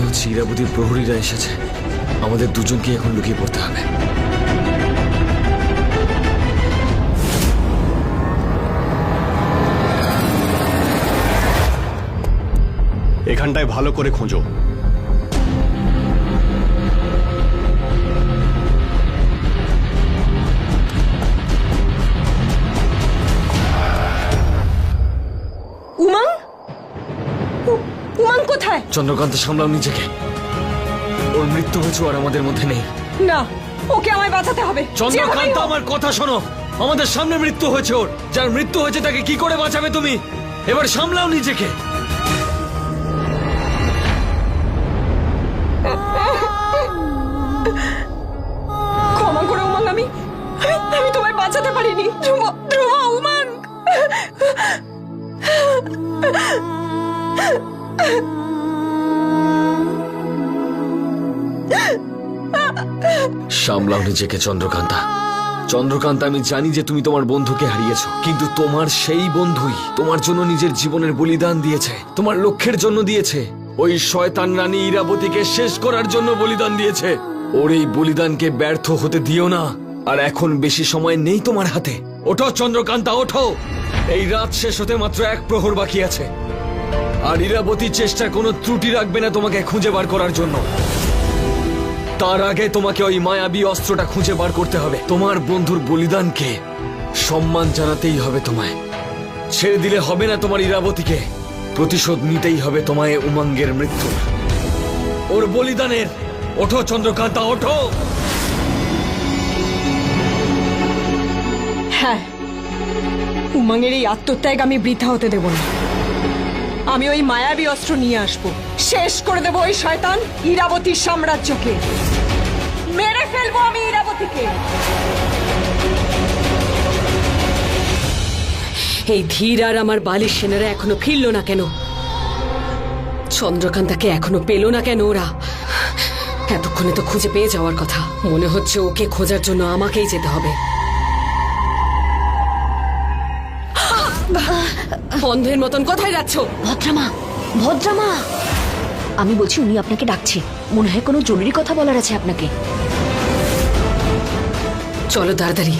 হচ্ছে ইরাবতীর প্রহরীরা এসেছে। আমাদের দুজনকে এখন লুকিয়ে পড়তে হবে। এখানটায় ভালো করে খোঁজো। উমাং? উমাং কোথায়? চন্দ্রকান্ত, সামলাও নিজেকে। ওর মৃত্যু হয়েছে, আর আমাদের মধ্যে নেই। না, ওকে আমায় বাঁচাতে হবে। চন্দ্রকান্ত, আমার কথা শোনো। আমাদের সামনে মৃত্যু হয়েছে ওর। যার মৃত্যু হয়েছে তাকে কি করে বাঁচাবে তুমি? এবার সামলাও নিজেকে। ক্ষমা করো উমাং, আমি তোমায় বাঁচাতে পারিনি। ধ্রুব, ধ্রুব, উমাং। সামলাও নিজেকে চন্দ্রকান্তা। চন্দ্রকান্ত, আমি জানি যে তুমি তোমার বন্ধুকে হারিয়েছো, কিন্তু তোমার সেই বন্ধুই তোমার জন্য নিজের জীবনের বলিদান দিয়েছে। তোমার লক্ষ্যের জন্য দিয়েছে। ওই শয়তান রানী ইরাবতীকে শেষ করার জন্য বলিদান দিয়েছে। ওর এই বলিদানকে ব্যর্থ হতে দিও না। আর এখন বেশি সময় নেই তোমার হাতে। ওঠো চন্দ্রকান্তা, ওঠো। এই রাত শেষ হতে মাত্র 1 প্রহর বাকি আছে। আর ইরাবতী চেষ্টার কোনো ত্রুটি রাখবে না তোমাকে খুঁজে বার করার জন্য। তার আগে তোমাকে ওই মায়াবী অস্ত্রটা খুঁজে বার করতে হবে। তোমার বন্ধুর বলিদানকে সম্মান জানাতেই হবে তোমায়। ছেড়ে দিলে হবে না তোমার ইরাবতীকে। প্রতিশোধ নিতেই হবে তোমায় উমাঙ্গের মৃত্যু, ওর বলিদানের। ওঠো চন্দ্রকান্তা, ওঠো। হ্যাঁ, উমাংয়ের এই আত্মত্যাগ আমি বৃথা হতে দেব না। আমি ওই মায়াবী অস্ত্র নিয়ে আসবো। শেষ করে দেবো ওই শয়তান ইরাবতীর সাম্রাজ্যকে। মেরে ফেলবো আমি ইরাবতীকে। এই ধীর আর আমার বালির সেনারা এখনো ফিরল না কেন? চন্দ্রকান্তাকে এখনো পেল না কেন ওরা? এতক্ষণে তো খুঁজে পেয়ে যাওয়ার কথা। মনে হচ্ছে ওকে খোঁজার জন্য আমাকেই যেতে হবে। বন্ধের মতন কোথায় যাচ্ছ? ভদ্রামা, ভদ্রামা, আমি বলছি উনি আপনাকে ডাকছে। মনে হয় কোনো জরুরি কথা বলার আছে আপনাকে। চলো তাড়াতাড়ি।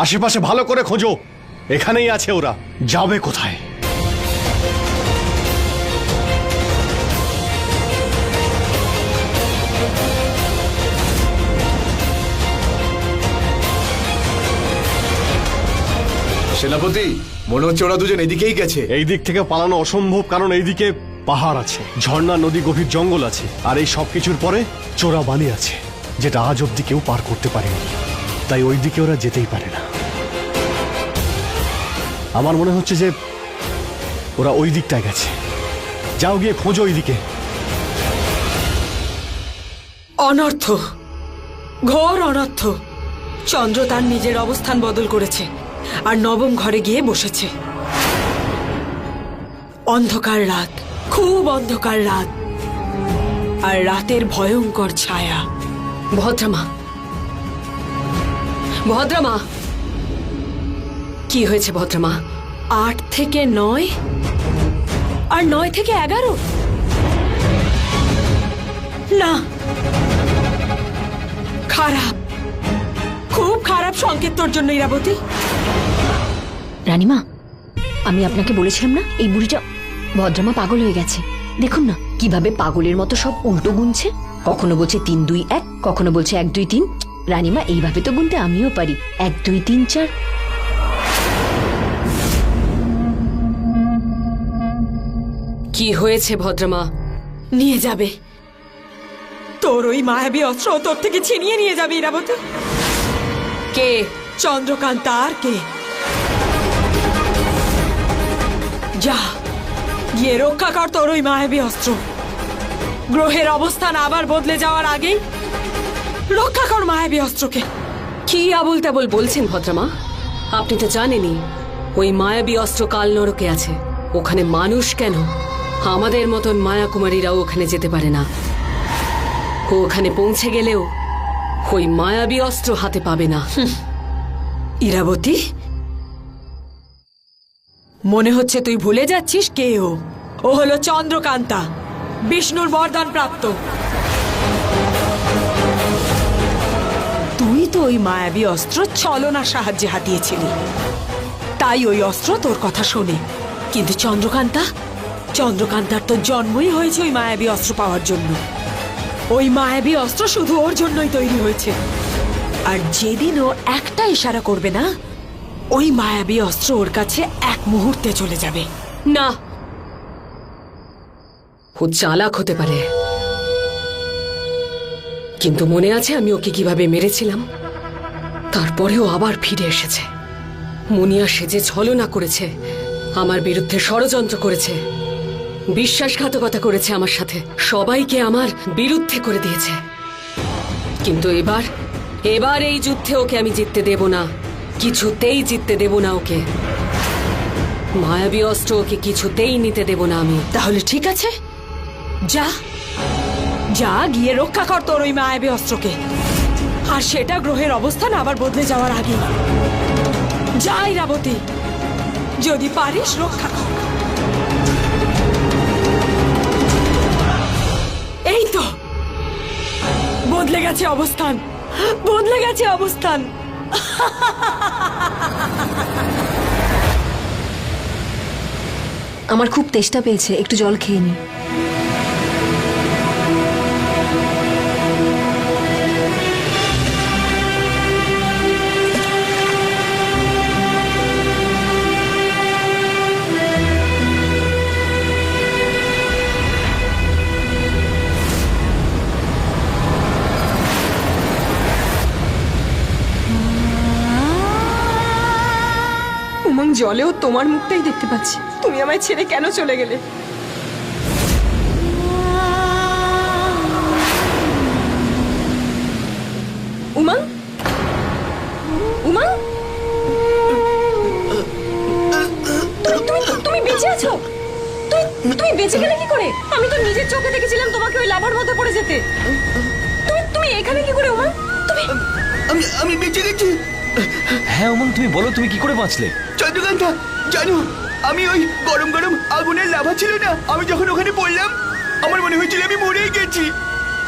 আশেপাশে ভালো করে খোঁজো। এখানেই আছে ওরা। যাবে কোথায়? সেনাপতি, মনে হচ্ছে ওরা দুজন এদিকেই গেছে। এই দিক থেকে পালানো অসম্ভব, কারণ এইদিকে পাহাড় আছে, ঝর্ণা, নদী, গভীর জঙ্গল আছে। আর এই সব কিছুর পরে চোরা বালি আছে, যেটা আজ অব্দি কেউ পার করতে পারেনি। তাই ওই দিকে ওরা যেতেই পারে না। আমার মনে হচ্ছে যে ওরা ওই দিকটায় গেছে। যাও, গিয়ে খোঁজো ওইদিকে। অনর্থ, ঘোর অনর্থ। চন্দ্র তার নিজের অবস্থান বদল করেছে আর নবম ঘরে গিয়ে বসেছে। অন্ধকার রাত, খুব অন্ধকার রাত, আর রাতের ভয়ঙ্কর ছায়া। ভদ্রামা, ভদ্রামা, কি হয়েছে ভদ্রামা? 8 থেকে 9 আর 9 থেকে 11? না, খারাপ, খুব খারাপ সংকেত তোর জন্য ইরাবতী। রানীমা, আমি আপনাকে বলেছিলাম না এই বুড়িটা ভদ্রামা পাগল হয়ে গেছে। দেখুন না কিভাবে পাগলের মতো সব উল্টো গুনছে। কখনো বলছে 3, 2, 1, কখনো বলছে 1, 2, 3। রানীমা, এইভাবে তো গুনতে আমিও পারি। 1, 2, 3, 4। কি হয়েছে ভদ্রামা? নিয়ে যাবে তোর ওই মায়াবী অস্ত্র, তোর থেকে ছিনিয়ে নিয়ে যাবে ইরাবতী। কে? চন্দ্রকান্ত আর কে? যা, গিয়ে রক্ষা কর তোর ওই মায়াবী অস্ত্র। গ্রহের অবস্থান আবার বদলে যাওয়ার আগেই রক্ষা কর মায়াবী অস্ত্রকে। কি আবল তাবল বলছেন ভদ্রামা? আপনি তো জানেনই ওই মায়াবী অস্ত্র কাল নরকে আছে। ওখানে মানুষ কেন, আমাদের মতন মায়াকুমারীরাও ওখানে যেতে পারে না। ও ওখানে পৌঁছে গেলেও ওই মায়াবী অস্ত্র হাতে পাবে না। ইরাবতী, মনে হচ্ছে তুই ভুলে যাচ্ছিস কে ও। ও হলো চন্দ্রকান্তা, বিষ্ণুর বরদান প্রাপ্ত। তুই তো ওই মায়াবী অস্ত্র ছলনার সাহায্যে হাতিয়েছিলি, তাই ওই অস্ত্র তোর কথা শোনে। কিন্তু চন্দ্রকান্তার তো জন্মই হয়েছে ওই মায়াবী অস্ত্র পাওয়ার জন্য। ওই মায়াবী অস্ত্র শুধু ওর জন্যই তৈরি হয়েছে। আর যেদিন ও একটা ইশারা করবে না, ওই মায়াবী অস্ত্র ওর কাছে এক মুহূর্তে চলে যাবে। না, ও চালাক হতে পারে, কিন্তু মনে আছে আমি ওকে কিভাবে মেরেছিলাম? তারপরেও আবার ফিরে এসেছে। মুনিয়া সেজে ছলনা করেছে, আমার বিরুদ্ধে ষড়যন্ত্র করেছে, বিশ্বাসঘাতকতা করেছে আমার সাথে, সবাইকে আমার বিরুদ্ধে করে দিয়েছে। কিন্তু এবার এই যুদ্ধে ওকে আমি জিততে দেব না, কিছুতেই জিততে দেব না ওকে। মায়াবী অস্ত্র ওকে কিছুতেই নিতে দেব না আমি। তাহলে ঠিক আছে, যা যা গিয়ে রক্ষা কর তোর ওই মায়াবী অস্ত্রকে। আর সেটা গ্রহের অবস্থান আবার বদলে যাওয়ার আগে যা ইরাবতী, যদি পারিস রক্ষা কর। এই তো বদলে গেছে অবস্থান, বদলে গেছে অবস্থান। আমার খুব তেষ্টা পেয়েছে, একটু জল খেয়ে নি। উমং, জলেও তোমার মুখটাই দেখতে পাচ্ছি। তুমি আমায় ছেড়ে কেন চলে গেলে? উমং, উমং, তুমি বেঁচে আছো? তুমি বেঁচে গেলে কি করে? আমি তো নিজের চোখে দেখেছিলাম তোমাকে ওই লাভার মধ্যে পড়ে যেতে। তুমি এখানে কি করে উমং? তুমি আমি বেঁচে গেছি। হ্যাঁ উমং, তুমি বলো তুমি কি করে বাঁচলে? চন্দ্রকান্তা, জানো আমি ওই গরম গরম আগুনের লাভা ছিল না, আমি যখন ওখানে পড়লাম আমার মনে হয়েছিল আমি মরেই গেছি,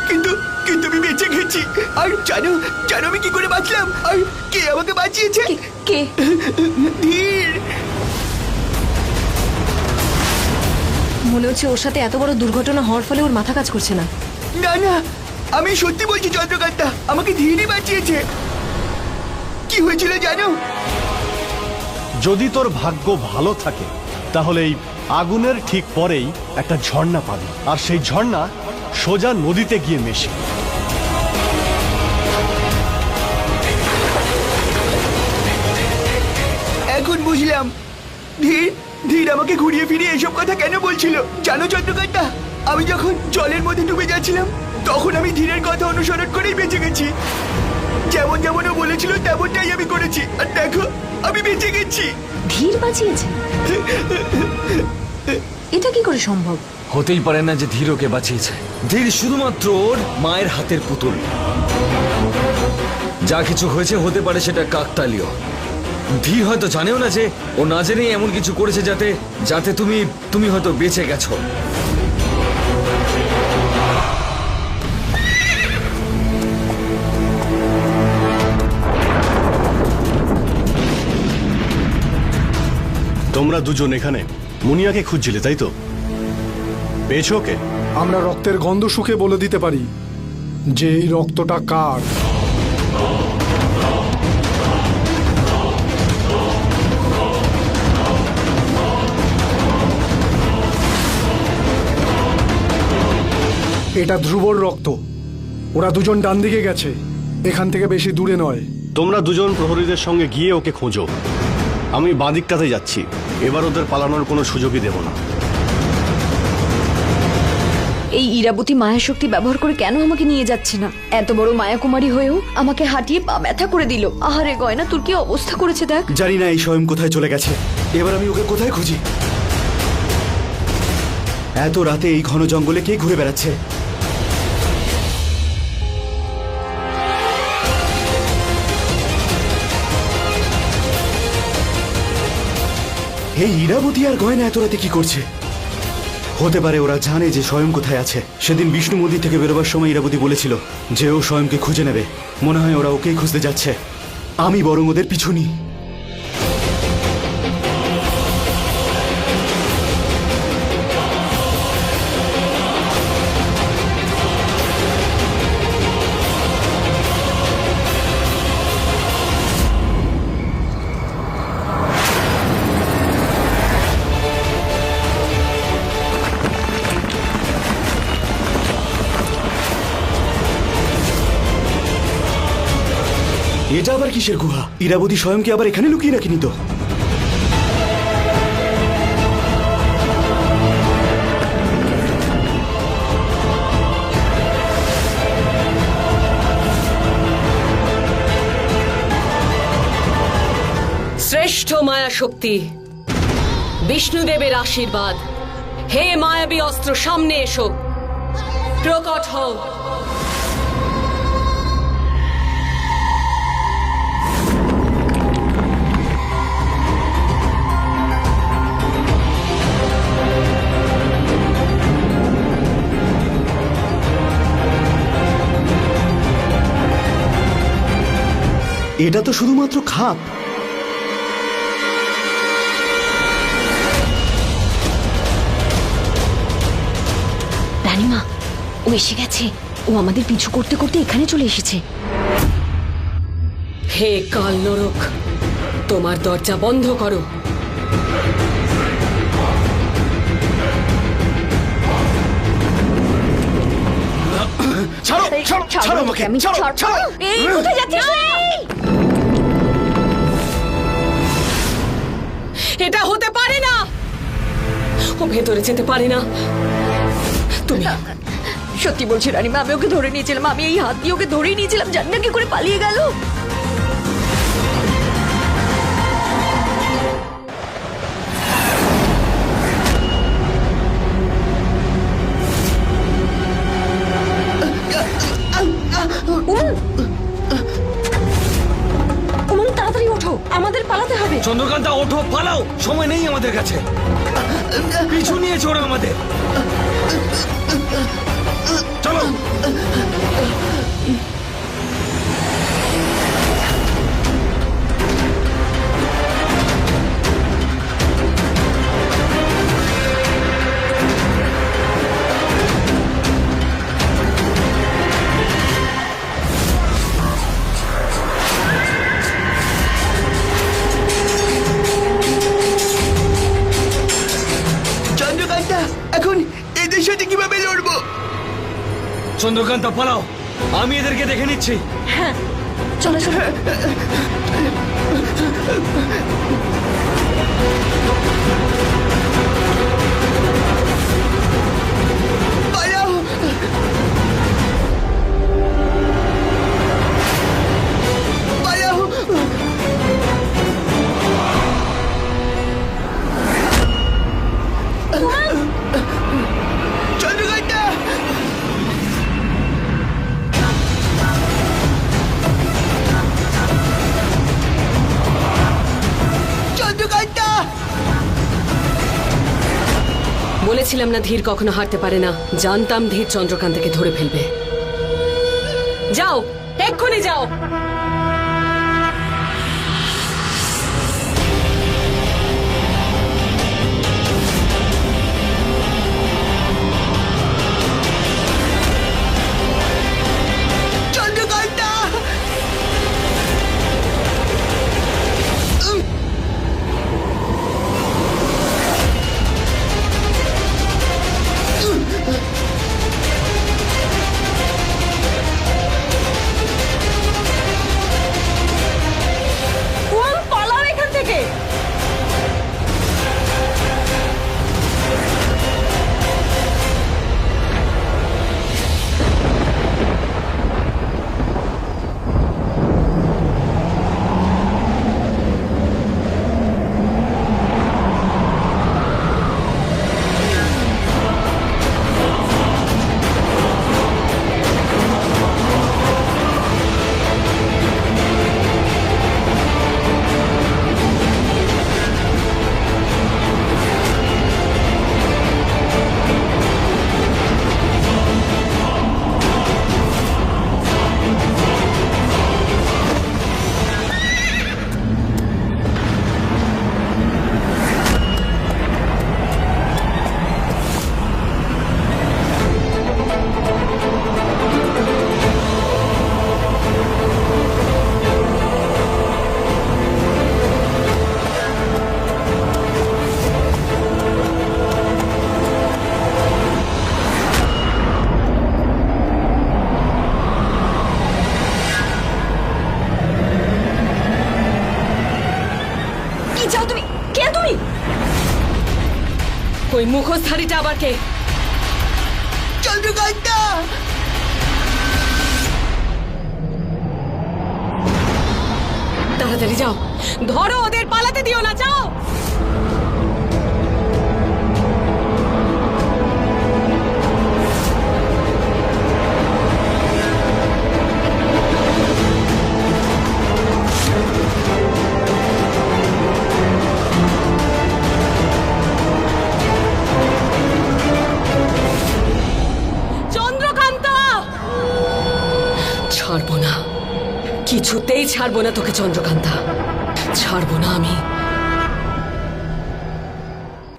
কিন্তু কিন্তু আমি বেঁচে গেছি। আর জানো জানো আমি কি করে বাঁচলাম? আর কে আমাকে বাঁচিয়েছে? কে? ধীর। মনে হচ্ছে ওর সাথে এত বড় দুর্ঘটনা হওয়ার ফলে ওর মাথা কাজ করছে না। না না, আমি সত্যি বলছি চন্দ্রকান্তা, আমাকে ধীরই বাঁচিয়েছে। কি হয়েছিল জানো? যদি তোর ভাগ্য ভালো থাকে তাহলে এই আগুনের ঠিক পরেই একটা ঝর্ণা পাবি, আর সেই ঝর্ণা সোজা নদীতে গিয়ে মেশে। এখন বুঝলাম ধীর ধীর আমাকে ঘুরিয়ে ফিরিয়ে এসব কথা কেন বলছিল। জানো চন্দ্রকান্তা, আমি যখন জলের মধ্যে ডুবে যাচ্ছিলাম তখন আমি ধীরের কথা অনুসরণ করেই বেঁচে গেছি। যেমন যেমন ও বলেছিল তেমনটাই আমি করেছি, আর দেখো আমি বেঁচে গেছি। ধীর বাঁচিয়েছে? এটা কি করে সম্ভব? হতেই পারে না যে ধীর ওকে বাঁচিয়েছে। ধীর শুধুমাত্র ওর মায়ের হাতের পুতুল। যা কিছু হয়েছে হতে পারে সেটা কাকতালীয়। ধীর হয়তো জানেও না যে ও না জেনেই এমন কিছু করেছে যাতে যাতে তুমি হয়তো বেঁচে গেছো। তোমরা দুজন এখানে মুনিয়াকে খুঁজছিলে, তাই তো? পেয়েছো ওকে? আমরা রক্তের গন্ধ শুকে বলে দিতে পারি যে এই রক্তটা কার। এটা ধ্রুবর রক্ত। ওরা দুজন ডান দিকে গেছে, এখান থেকে বেশি দূরে নয়। তোমরা দুজন প্রহরীদের সঙ্গে গিয়ে ওকে খোঁজো, আমি বাদিকটাতে যাচ্ছি। এবার ওদের পালানোর কোনো সুযোগই দেব না। এই ইরাবতী মায়া শক্তি ব্যবহার করে কেন আমাকে নিয়ে যাচ্ছে না? এত বড় মায়াকুমারী হয়েও আমাকে হাঁটিয়ে পা ব্যথা করে দিল। আহারে গয়না, তোর কি অবস্থা করেছে দেখ। জানি না এই স্বয়ং কোথায় চলে গেছে, এবার আমি ওকে কোথায় খুঁজি? এত রাতে এই ঘন জঙ্গলে কে ঘুরে বেড়াচ্ছে? এই ইরাবতী আর গয়না এত রাতে কি করছে? হতে পারে ওরা জানে যে স্বয়ং কোথায় আছে। সেদিন বিষ্ণু মন্দির থেকে বেরোবার সময় ইরাবতী বলেছিল যে ও স্বয়ংকে খুঁজে নেবে। মনে হয় ওরা ওকেই খুঁজতে যাচ্ছে। আমি বরং ওদের পিছু নিই। এটা আবার কিসের গুহা? ইরাবতী স্বয়ংকে আবার এখানে লুকিয়ে রাখিনি তো? শ্রেষ্ঠ মায়া শক্তি, বিষ্ণুদেবের আশীর্বাদ, হে মায়াবী অস্ত্র সামনে এসো, প্রকট হও। এটা তো শুধুমাত্র খাপ। রানীমা, ও এসে গেছে। ও আমাদের পিছু করতে করতে এখানে চলে এসেছে। হে কাল নরক, তোমার দরজা বন্ধ করো। ছাড়ো, ছাড়ো, ছাড়ো আমাকে, ছাড়ো, ছাড়ো। এই কোথায় যাচ্ছিস? এটা হতে পারে না, ও ভেতরে যেতে পারে না। তুমি সত্যি বলছি রানীমা, আমি ওকে ধরে নিয়েছিলাম। আমি এই হাত দিয়ে ওকে ধরেই নিয়েছিলাম। জানি না কি করে পালিয়ে গেল। উমং, তাড়াতাড়ি ওঠো, আমাদের পালাতে হবে। চন্দ্রকান্তা ওঠো, পালাও, সময় নেই আমাদের কাছে। পিছু নিয়েছে ওরা আমাদের। চলো। চন্দ্রকান্তা, এখন এদের সাথে কিভাবে লড়বো? চন্দ্রকান্তা পালাও, আমি এদেরকে দেখে নিচ্ছি। চলো চলো। পালাও। পালাও। চন্দ্রকান্তা, চন্দ্রকান্তা। বলেছিলাম না ধীর কখনো হারতে পারে না। জানতাম ধীর চন্দ্রকান্তকে ধরে ফেলবে। যাও, এক্ষুনি যাও। চন্দ্রকান্তা। ওই মুখোশধারীটা আবার কে? চন্দ্রকান্তা! তাড়াতাড়ি যাও, ধরো ওদের, পালাতে দিও না, যাও। চন্দ্রকান্তা! ছাড়বো না, কিছুতেই ছাড়বো না তোকে চন্দ্রকান্তা, ছাড়বো না আমি।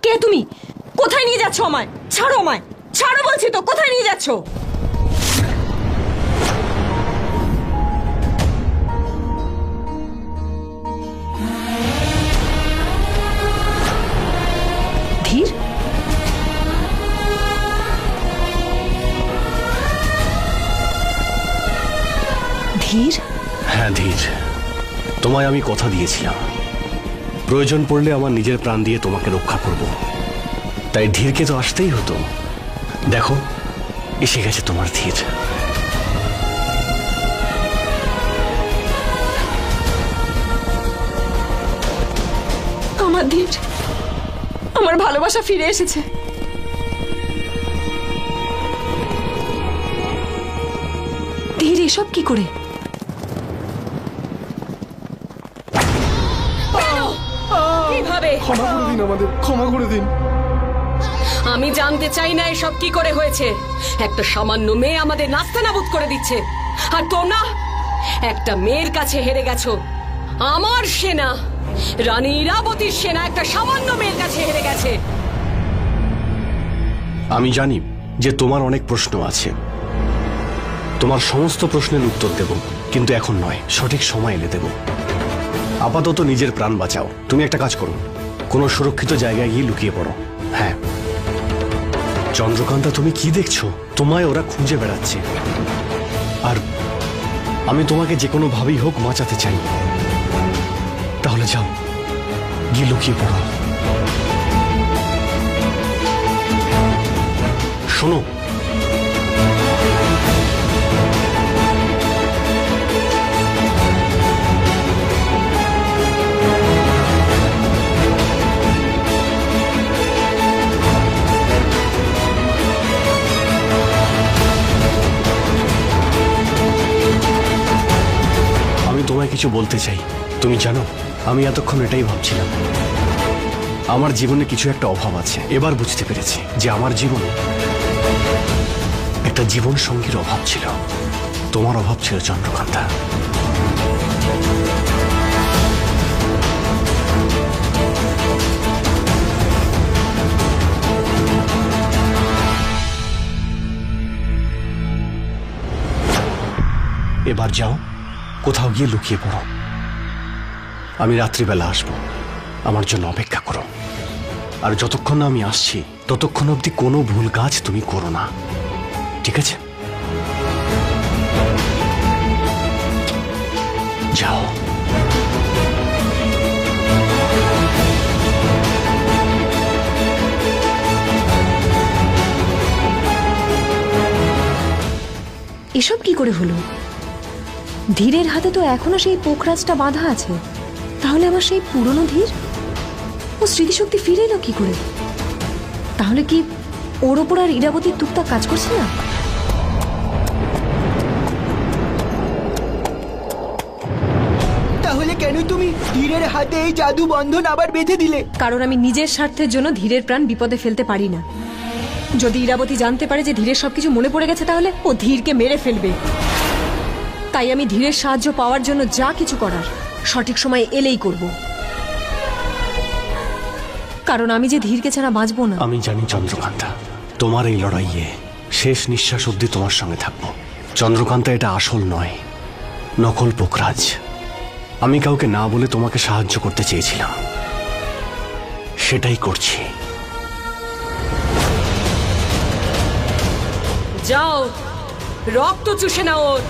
কে তুমি? কোথায় নিয়ে যাচ্ছ আমায়? ছাড়ো আমায়, ছাড়ো বলছি তো, কোথায় নিয়ে যাচ্ছ? ধীর, ধীর, হ্যাঁ ধীর, তোমায় আমি কথা দিয়েছিলাম প্রয়োজন পড়লে আমার নিজের প্রাণ দিয়ে তোমাকে রক্ষা করব। তাই ধীরকে তো আসতেই হতো। দেখো, এসে গেছে তোমার ধীর। আমার ধীর, আমার ভালোবাসা ফিরে এসেছে। ধীর, এসব কি করে? কিভাবে? ক্ষমা করে দিন, আমাদের ক্ষমা করে দিন। আমি জানতে চাই না এসব কি করে হয়েছে। একটা সামান্য মেয়ে আমাদের নাস্তানাবুদ করে দিচ্ছে, আর তোমরা একটা মেয়ের কাছে হেরে গেছো। আমার সেনা, রানী ইরাবতীর সেনা একটা সামান্য মেয়ের কাছে হেরে গেছে। আমি জানি যে তোমার অনেক প্রশ্ন আছে, তোমার সমস্ত প্রশ্নের উত্তর দেব, কিন্তু এখন নয়, সঠিক সময় এলে দেব। আপাতত নিজের প্রাণ বাঁচাও। তুমি একটা কাজ করো, কোনো সুরক্ষিত জায়গায় গিয়ে লুকিয়ে পড়ো। হ্যাঁ চন্দ্রকান্তা, তুমি কি দেখছো? তোমায় ওরা খুঁজে বেড়াচ্ছে, আর আমি তোমাকে যে কোনো ভাবেই হোক বাঁচাতে চাই। তাহলে যাও, গিয়ে লুকিয়ে পড়ো। শোনো, তোমায় কিছু বলতে চাই। তুমি জানো, আমি এতক্ষণ এটাই ভাবছিলাম, আমার জীবনে কিছু একটা অভাব আছে। এবার বুঝতে পেরেছি যে আমার জীবনে একটা জীবন সঙ্গীর অভাব ছিল। তোমার অভাব ছিল চন্দ্রকান্তা। এবার যাও, কোথাও গিয়ে লুকিয়ে পড়ো। আমি রাত্রিবেলা আসবো, আমার জন্য অপেক্ষা করো। আর যতক্ষণ না আমি আসছি ততক্ষণ অবধি কোনো ভুল কাজ তুমি করো না, ঠিক আছে? যাও। এসব কি করে হলো? ধীরের হাতে তো এখনো সেই পোখরাজটা বাঁধা আছে। তাহলে আমার সেই পুরনো ধীর, ও স্মৃতিশক্তি ফিরে এলো কি করে? তাহলে কি ওর ওপর আর ইরাবতীর টুকটাক কাজ করছে না? তাহলে কেন তুমি ধীরের হাতে এই জাদু বন্ধন আবার বেঁধে দিলে? কারণ আমি নিজের স্বার্থের জন্য ধীরের প্রাণ বিপদে ফেলতে পারি না। যদি ইরাবতী জানতে পারে যে ধীরের সবকিছু মনে পড়ে গেছে, তাহলে ও ধীরকে মেরে ফেলবে। তাই আমি ধীরের সাহায্য পাওয়ার জন্য যা কিছু করার সঠিক সময় এলেই করব। কারণ আমি যে ধীরকে ছাড়া বাঁচবো না। আমি জানি চন্দ্রকান্তা, তোমার এই লড়াইয়ে শেষ নিঃশ্বাস অবধি তোমার সঙ্গে থাকবো। চন্দ্রকান্তা, এটা আসল নয়, নকল পোখরাজ। আমি কাউকে না বলে তোমাকে সাহায্য করতে চেয়েছিলাম, সেটাই করছি। যাও, রক্ত চুষে নাও ওর।